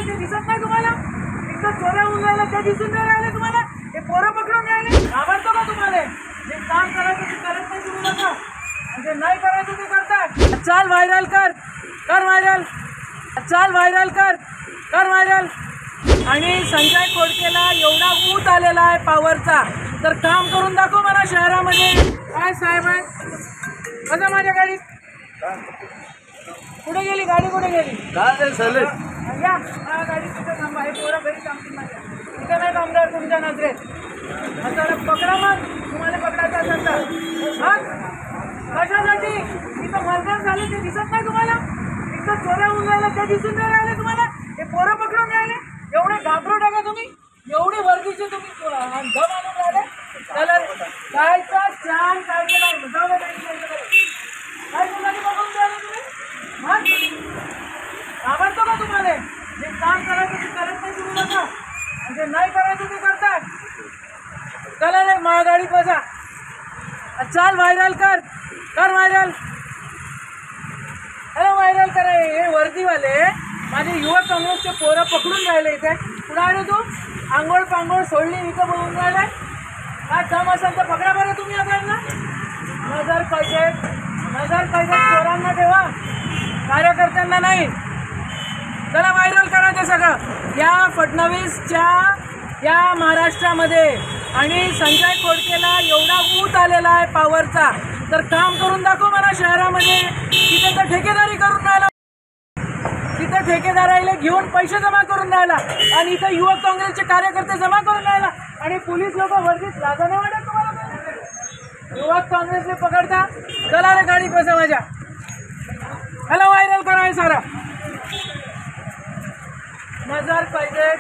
ते दिसत नाही तुम्हाला? इथं चोऱ्या होऊन राहिल्या ते दिसून नाही राहिले तुम्हाला? हे पोरं पकडून राहिले. आवडतो का तुम्हाला? जे काम करायचं ते करत नाही तुम्ही लोक, म्हणजे नाही करायचं ते करतात. चाल व्हायरल कर, कर व्हायरल, चाल व्हायरल कर, कर व्हायरल. आणि संजय खोडकेला एवढा ऊत आलेला आहे पॉवरचा, तर काम करून दाखव मला शहरामध्ये. काय साहेब आहे बघा माझ्या गाडीत. कुठे गेली गाडी? कुठे गेली? या गाडी तिथं थांबा. हे पोरं घरी थांबतील माझ्या. तिथं नाही थांबणार तुमच्या नजरेत. आता पकडा मग, तुम्हाला पकडायचं असेल तर. मग कशासाठी? इथं मर्डर झाले ते दिसत नाही तुम्हाला? इथं चोऱ्या होऊन राहिल्या ते दिसून नाही राहिले तुम्हाला? हे पोरं पकडून राहिले. एवढे घाबरू नका तुम्ही. एवढी वर्दीचे तुम्ही दम आणून राहिले. त्याला कायचा छान काय केलं जाऊ दे. काय मुलांनी बघून राहिले तुम्ही? मग आवडतो का तुम्हाला? जे काम करायचं ते करत नाही तुम्ही लोक, म्हणजे नाही करायचं ते करतात. चला रे महागाडीत बसा. चाल व्हायरल कर, कर व्हायरल. अरे व्हायरल करा. हे वर्दीवाले माझे युवक काँग्रेसचे पोरं पकडून राहिले इथे. कुठं आहे तू? आंघोळ पांघोळ सोडली इथं बोलून राहिलाय. काय काम असेल तर पकडा बरं तुम्ही आपल्याला. नजर कैदेत, नजर कैदेत चोरांना ठेवा, कार्यकर्त्यांना नाही. चला व्हायरल करा ते सगळं. या फडणवीसच्या या महाराष्ट्रामध्ये आणि संजय खोडकेला एवढा ऊत आलेला आहे पॉवरचा, तर काम करून दाखव मला शहरामध्ये. तिथे तर ठेकेदारी करून राहिला, तिथं ठेकेदाराला घेऊन पैसे जमा करून राहिला, आणि इथं युवक काँग्रेसचे कार्यकर्ते जमा करून राहिला, आणि पोलीस लोक वर्दीत लाजा नाही वाटत तुम्हाला? युवक काँग्रेसने पकडता. चला रे गाडी बसा माझ्या. ह्याला व्हायरल करा हे सारा. नजर कैदेत